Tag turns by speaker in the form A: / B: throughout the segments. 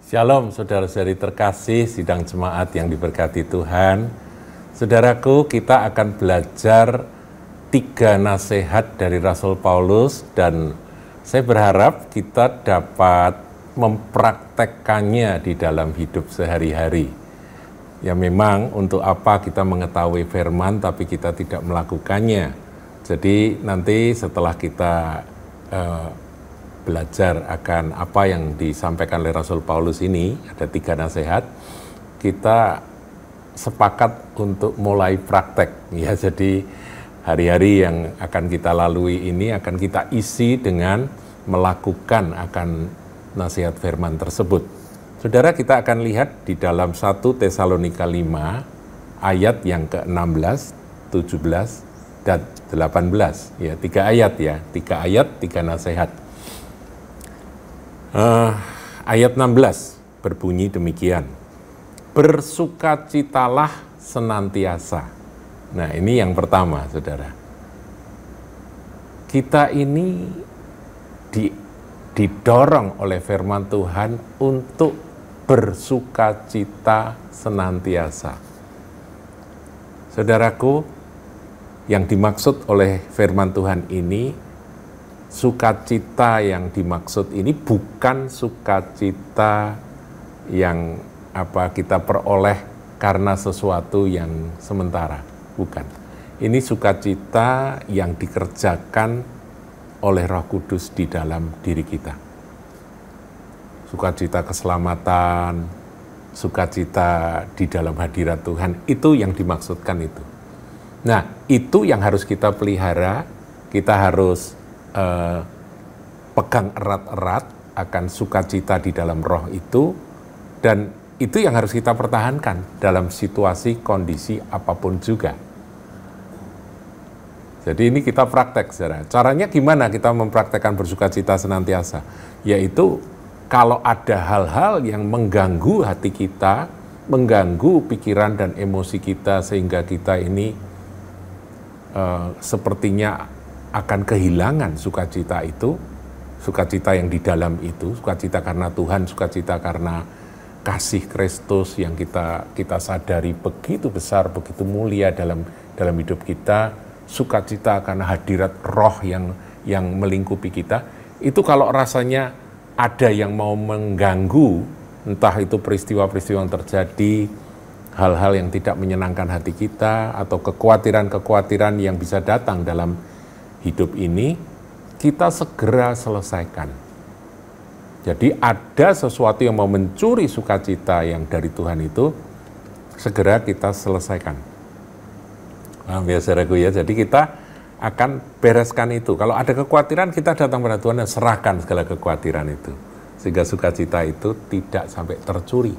A: Shalom saudara-saudari terkasih, sidang jemaat yang diberkati Tuhan. Saudaraku, kita akan belajar 3 nasihat dari Rasul Paulus dan saya berharap kita dapat mempraktekkannya di dalam hidup sehari-hari. Ya memang untuk apa kita mengetahui firman tapi kita tidak melakukannya. Jadi nanti setelah kita belajar akan apa yang disampaikan oleh Rasul Paulus ini, ada 3 nasihat, kita sepakat untuk mulai praktek. Ya, jadi hari-hari yang akan kita lalui ini akan kita isi dengan melakukan akan nasihat firman tersebut. Saudara, kita akan lihat di dalam 1 Tesalonika 5 ayat yang ke-16, 17, dan 18. Ya, 3 ayat ya, 3 ayat, 3 nasihat. Ayat 16 berbunyi demikian, bersukacitalah senantiasa. Nah, ini yang pertama, saudara. Kita ini didorong oleh firman Tuhan untuk bersukacita senantiasa. Saudaraku, yang dimaksud oleh firman Tuhan ini, sukacita yang dimaksud ini bukan sukacita yang kita peroleh karena sesuatu yang sementara, bukan. Ini sukacita yang dikerjakan oleh Roh Kudus di dalam diri kita. Sukacita keselamatan, sukacita di dalam hadirat Tuhan, itu yang dimaksudkan itu. Nah, itu yang harus kita pelihara, kita harus pegang erat-erat akan sukacita di dalam roh itu, dan itu yang harus kita pertahankan dalam situasi, kondisi apapun juga. Jadi ini kita praktek, saudara. Caranya gimana kita mempraktekkan bersukacita senantiasa? Yaitu kalau ada hal-hal yang mengganggu hati kita, mengganggu pikiran dan emosi kita sehingga kita ini sepertinya akan kehilangan sukacita itu, sukacita yang di dalam itu, sukacita karena Tuhan, sukacita karena kasih Kristus yang kita sadari begitu besar, begitu mulia dalam hidup kita, sukacita karena hadirat roh yang melingkupi kita. Itu kalau rasanya ada yang mau mengganggu, entah itu peristiwa-peristiwa yang terjadi, hal-hal yang tidak menyenangkan hati kita, atau kekhawatiran-kekhawatiran yang bisa datang dalam hidup ini, kita segera selesaikan. Jadi ada sesuatu yang mau mencuri sukacita yang dari Tuhan itu, segera kita selesaikan. Nah, saudaraku ya, jadi kita akan bereskan itu. Kalau ada kekhawatiran, kita datang pada Tuhan dan serahkan segala kekhawatiran itu. Sehingga sukacita itu tidak sampai tercuri.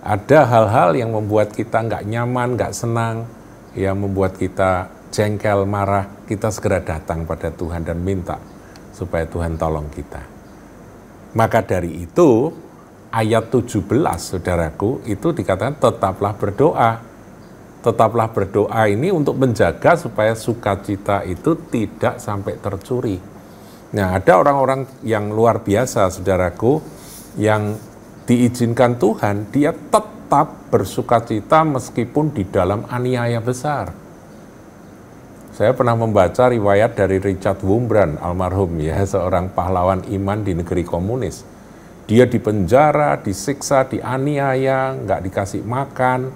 A: Ada hal-hal yang membuat kita nggak nyaman, nggak senang, yang membuat kita jengkel, marah, kita segera datang pada Tuhan dan minta supaya Tuhan tolong kita. Maka dari itu, ayat 17, saudaraku, itu dikatakan tetaplah berdoa. Tetaplah berdoa ini untuk menjaga supaya sukacita itu tidak sampai tercuri. Nah, ada orang-orang yang luar biasa, saudaraku, yang diizinkan Tuhan, dia tetap bersukacita meskipun di dalam aniaya besar. Saya pernah membaca riwayat dari Richard Wurmbrand, almarhum ya, seorang pahlawan iman di negeri komunis. Dia dipenjara, disiksa, dianiaya, nggak dikasih makan,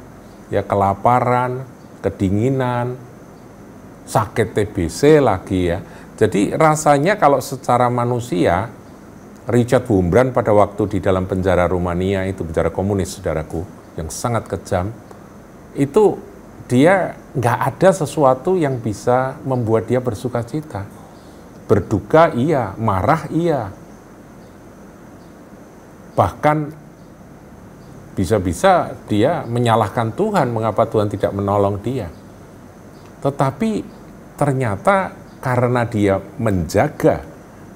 A: ya kelaparan, kedinginan, sakit TBC lagi ya. Jadi rasanya kalau secara manusia, Richard Wurmbrand pada waktu di dalam penjara Rumania itu, penjara komunis, saudaraku, yang sangat kejam, itu dia nggak ada sesuatu yang bisa membuat dia bersukacita. Berduka iya, marah iya. Bahkan bisa-bisa dia menyalahkan Tuhan, mengapa Tuhan tidak menolong dia. Tetapi ternyata karena dia menjaga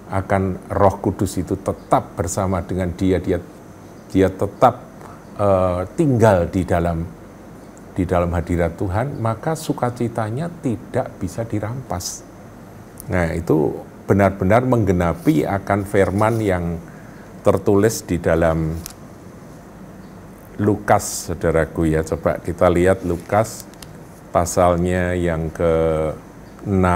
A: akan Roh Kudus itu tetap bersama dengan dia tetap tinggal di dalam hadirat Tuhan, maka sukacitanya tidak bisa dirampas. Nah, itu benar-benar menggenapi akan firman yang tertulis di dalam Lukas, saudaraku ya. Coba kita lihat Lukas pasalnya yang ke-6,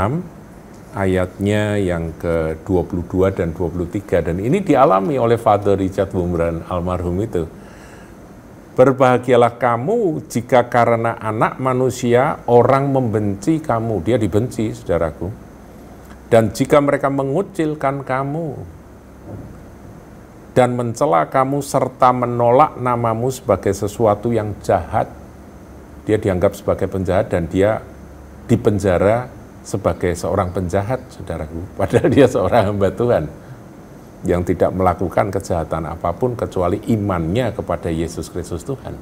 A: ayatnya yang ke-22 dan 23. Dan ini dialami oleh Father Richard Wurmbrand almarhum itu. Berbahagialah kamu jika karena anak manusia orang membenci kamu. Dia dibenci, saudaraku. Dan jika mereka mengucilkan kamu dan mencela kamu serta menolak namamu sebagai sesuatu yang jahat, dia dianggap sebagai penjahat dan dia dipenjara sebagai seorang penjahat, saudaraku. Padahal dia seorang hamba Tuhan yang tidak melakukan kejahatan apapun kecuali imannya kepada Yesus Kristus Tuhan.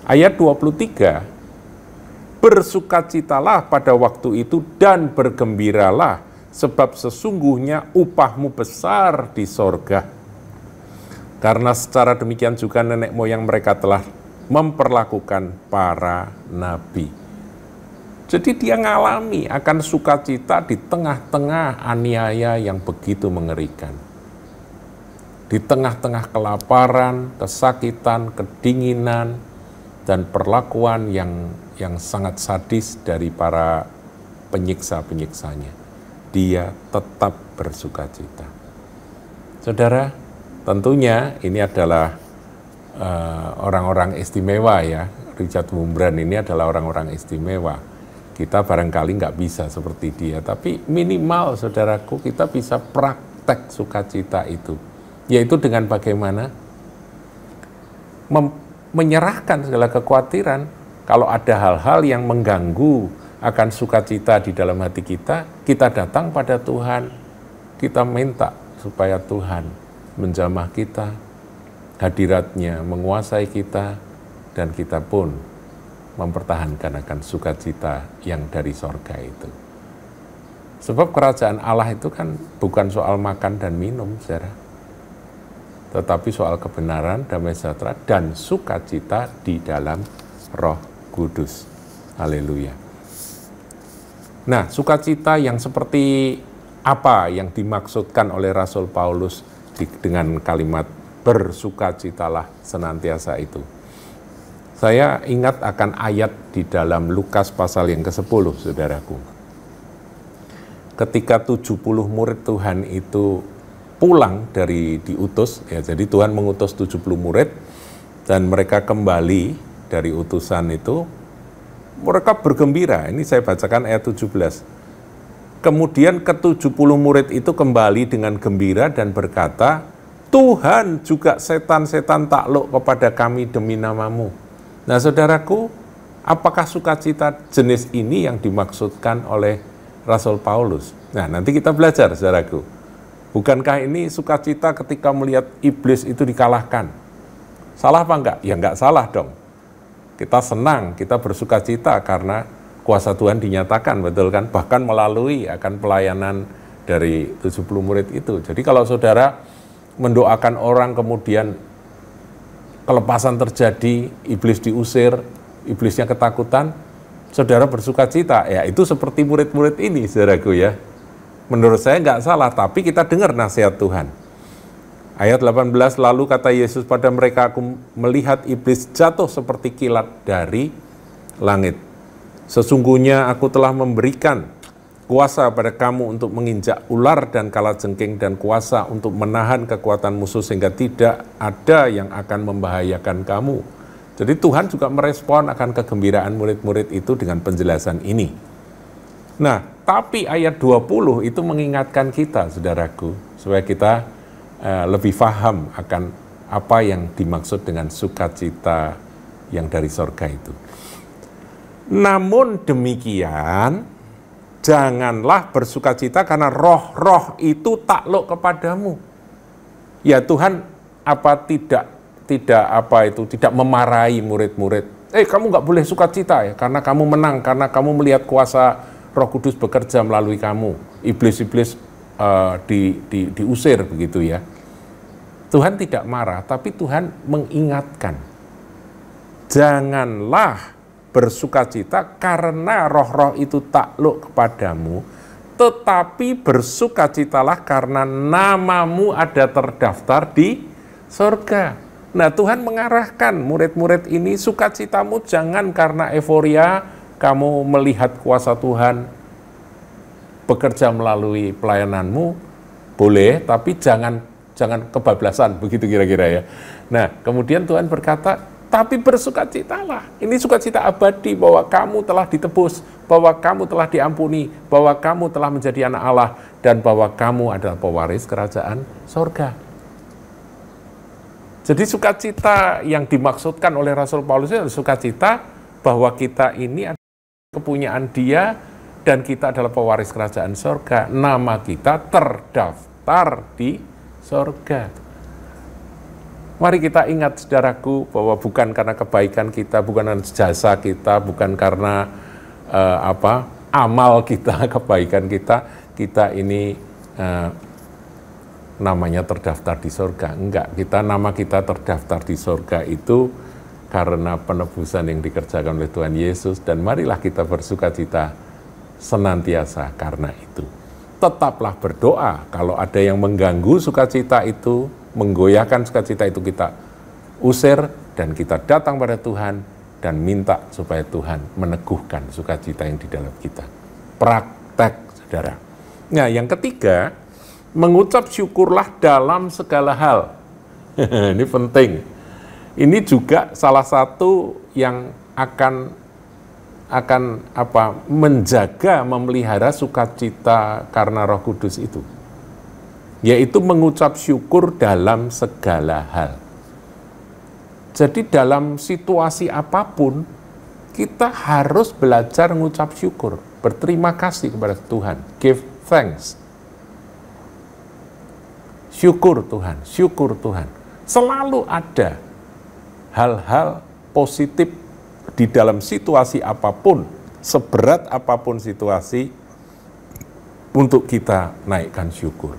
A: Ayat 23, bersukacitalah pada waktu itu dan bergembiralah, sebab sesungguhnya upahmu besar di sorga. Karena secara demikian juga nenek moyang mereka telah memperlakukan para nabi. Jadi dia ngalami akan sukacita di tengah-tengah aniaya yang begitu mengerikan. Di tengah-tengah kelaparan, kesakitan, kedinginan, dan perlakuan yang sangat sadis dari para penyiksa-penyiksanya. Dia tetap bersukacita. Saudara, tentunya ini adalah orang-orang istimewa ya. Richard Wurmbrand ini adalah orang-orang istimewa. Kita barangkali nggak bisa seperti dia, tapi minimal saudaraku kita bisa praktek sukacita itu. Yaitu dengan bagaimana? Menyerahkan segala kekhawatiran. Kalau ada hal-hal yang mengganggu akan sukacita di dalam hati kita, kita datang pada Tuhan. Kita minta supaya Tuhan menjamah kita, hadiratnya menguasai kita, dan kita pun mempertahankan akan sukacita yang dari sorga itu. Sebab kerajaan Allah itu kan bukan soal makan dan minum, saudara, tetapi soal kebenaran, damai sejahtera, dan sukacita di dalam Roh Kudus. Haleluya. Nah, sukacita yang seperti apa yang dimaksudkan oleh Rasul Paulus dengan kalimat bersukacitalah senantiasa itu? Saya ingat akan ayat di dalam Lukas pasal yang ke-10, saudaraku. Ketika 70 murid Tuhan itu pulang dari diutus, ya, jadi Tuhan mengutus 70 murid, dan mereka kembali dari utusan itu, mereka bergembira. Ini saya bacakan ayat 17. Kemudian ke-70 murid itu kembali dengan gembira dan berkata, Tuhan juga setan-setan takluk kepada kami demi namamu. Nah, saudaraku, apakah sukacita jenis ini yang dimaksudkan oleh Rasul Paulus? Nah, nanti kita belajar, saudaraku. Bukankah ini sukacita ketika melihat iblis itu dikalahkan? Salah apa enggak? Ya enggak salah dong. Kita senang, kita bersukacita karena kuasa Tuhan dinyatakan, betul kan? Bahkan melalui akan pelayanan dari 70 murid itu. Jadi kalau saudara mendoakan orang kemudian kelepasan terjadi, iblis diusir, iblisnya ketakutan, saudara bersukacita, ya itu seperti murid-murid ini, saudaraku ya. Menurut saya nggak salah, tapi kita dengar nasihat Tuhan. Ayat 18, lalu kata Yesus pada mereka, aku melihat iblis jatuh seperti kilat dari langit. Sesungguhnya aku telah memberikan kuasa pada kamu untuk menginjak ular dan kalajengking, dan kuasa untuk menahan kekuatan musuh sehingga tidak ada yang akan membahayakan kamu. Jadi Tuhan juga merespon akan kegembiraan murid-murid itu dengan penjelasan ini. Nah, tapi ayat 20 itu mengingatkan kita, saudaraku, supaya kita lebih paham akan apa yang dimaksud dengan sukacita yang dari sorga itu. Namun demikian, janganlah bersukacita karena roh-roh itu takluk kepadamu. Ya Tuhan, tidak memarahi murid-murid. Kamu nggak boleh sukacita ya, karena kamu menang, karena kamu melihat kuasa Roh Kudus bekerja melalui kamu. Iblis-iblis diusir begitu ya. Tuhan tidak marah, tapi Tuhan mengingatkan. Janganlah bersukacita karena roh-roh itu takluk kepadamu, tetapi bersukacitalah karena namamu ada terdaftar di sorga. Nah, Tuhan mengarahkan murid-murid ini, sukacitamu jangan karena euforia kamu melihat kuasa Tuhan bekerja melalui pelayananmu, boleh, tapi jangan kebablasan, begitu kira-kira ya. Nah, kemudian Tuhan berkata, tapi bersukacitalah. Ini sukacita abadi bahwa kamu telah ditebus, bahwa kamu telah diampuni, bahwa kamu telah menjadi anak Allah, dan bahwa kamu adalah pewaris kerajaan sorga. Jadi sukacita yang dimaksudkan oleh Rasul Paulus itu adalah sukacita bahwa kita ini adalah kepunyaan Dia dan kita adalah pewaris kerajaan sorga. Nama kita terdaftar di sorga. Mari kita ingat, saudaraku, bahwa bukan karena kebaikan kita, bukan karena jasa kita, bukan karena amal kita, kebaikan kita ini namanya terdaftar di sorga. Enggak, nama kita terdaftar di sorga itu karena penebusan yang dikerjakan oleh Tuhan Yesus, dan marilah kita bersukacita senantiasa karena itu. Tetaplah berdoa. Kalau ada yang mengganggu sukacita itu, menggoyahkan sukacita itu, kita usir dan kita datang pada Tuhan dan minta supaya Tuhan meneguhkan sukacita yang di dalam kita. Praktek, saudara. Nah, yang ketiga, mengucap syukurlah dalam segala hal. Ini penting. Ini juga salah satu yang akan menjaga, memelihara sukacita karena Roh Kudus itu. Yaitu mengucap syukur dalam segala hal. Jadi dalam situasi apapun, kita harus belajar mengucap syukur. Berterima kasih kepada Tuhan. Give thanks. Syukur Tuhan, syukur Tuhan. Selalu ada hal-hal positif di dalam situasi apapun, seberat apapun situasi, untuk kita naikkan syukur.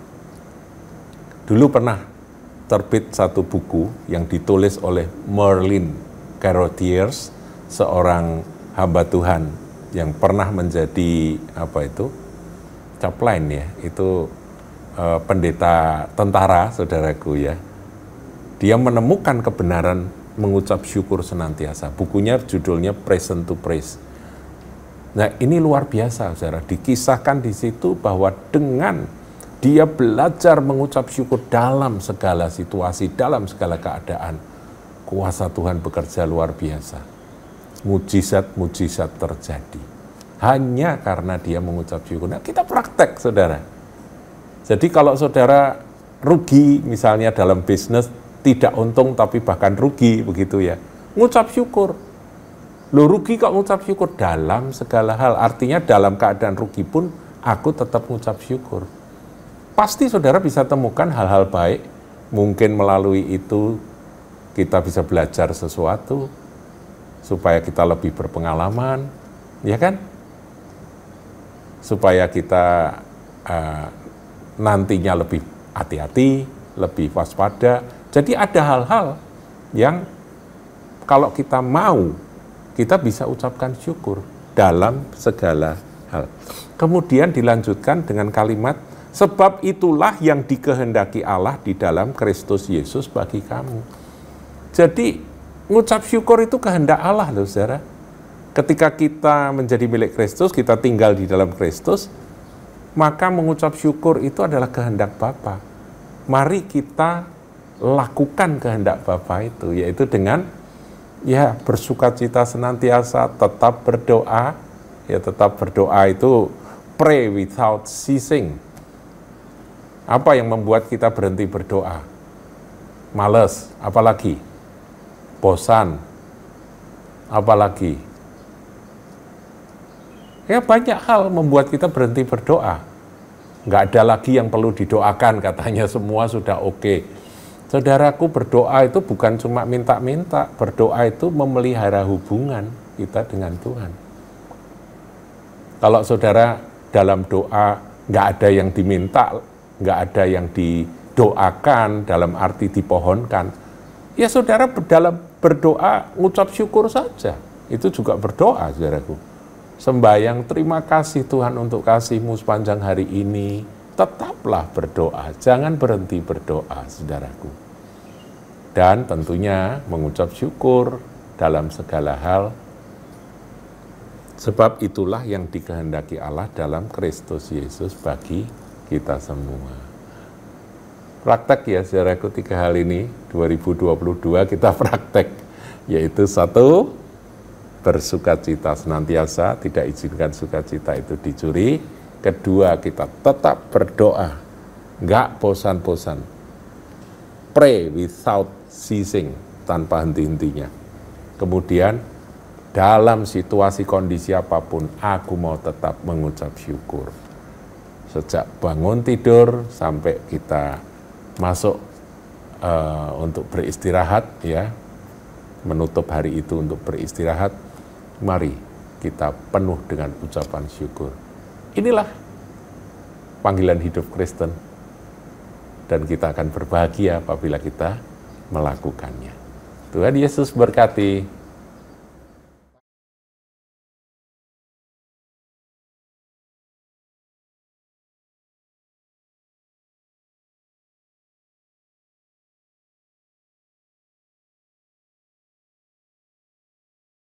A: Dulu pernah terbit satu buku yang ditulis oleh Merlin Carothers, seorang hamba Tuhan yang pernah menjadi chaplain ya, itu pendeta tentara, saudaraku ya. Dia menemukan kebenaran mengucap syukur senantiasa. Bukunya judulnya Present to Praise. Nah, ini luar biasa, saudara. Dikisahkan di situ bahwa dengan dia belajar mengucap syukur dalam segala situasi, dalam segala keadaan, kuasa Tuhan bekerja luar biasa. Mujizat-mujizat terjadi. Hanya karena dia mengucap syukur. Nah, kita praktek, saudara. Jadi kalau saudara rugi misalnya dalam bisnis, tidak untung tapi bahkan rugi begitu ya, ngucap syukur. Lo rugi kok ngucap syukur? Dalam segala hal, artinya dalam keadaan rugi pun aku tetap ngucap syukur. Pasti saudara bisa temukan hal-hal baik, mungkin melalui itu kita bisa belajar sesuatu supaya kita lebih berpengalaman, ya kan? Supaya kita nantinya lebih hati-hati, lebih waspada. Jadi ada hal-hal yang kalau kita mau, kita bisa ucapkan syukur dalam segala hal. Kemudian dilanjutkan dengan kalimat, sebab itulah yang dikehendaki Allah di dalam Kristus Yesus bagi kamu. Jadi mengucap syukur itu kehendak Allah loh, saudara. Ketika kita menjadi milik Kristus, kita tinggal di dalam Kristus, maka mengucap syukur itu adalah kehendak Bapa. Mari kita lakukan kehendak Bapa itu, yaitu dengan bersukacita senantiasa, tetap berdoa. Ya, tetap berdoa itu pray without ceasing. Apa yang membuat kita berhenti berdoa? Males, apalagi? Bosan, apalagi? Ya, banyak hal membuat kita berhenti berdoa. Nggak ada lagi yang perlu didoakan, katanya semua sudah oke. Saudaraku, berdoa itu bukan cuma minta-minta, berdoa itu memelihara hubungan kita dengan Tuhan. Kalau saudara dalam doa nggak ada yang diminta, nggak ada yang didoakan dalam arti dipohonkan, ya saudara dalam berdoa ngucap syukur saja, itu juga berdoa, saudaraku. Sembayang terima kasih Tuhan untuk kasih-Mu sepanjang hari ini. Tetaplah berdoa, jangan berhenti berdoa, saudaraku. Dan tentunya mengucap syukur dalam segala hal, sebab itulah yang dikehendaki Allah dalam Kristus Yesus bagi kita semua. Praktek ya saudaraku, 3 hal ini 2022 kita praktek, yaitu 1, bersukacita senantiasa, tidak izinkan sukacita itu dicuri. 2, kita tetap berdoa, enggak bosan-bosan. Pray without ceasing, tanpa henti-hentinya. Kemudian, dalam situasi kondisi apapun, aku mau tetap mengucap syukur. Sejak bangun tidur sampai kita masuk untuk beristirahat, ya, menutup hari itu untuk beristirahat, mari kita penuh dengan ucapan syukur. Inilah panggilan hidup Kristen, dan kita akan berbahagia apabila kita melakukannya. Tuhan Yesus berkati.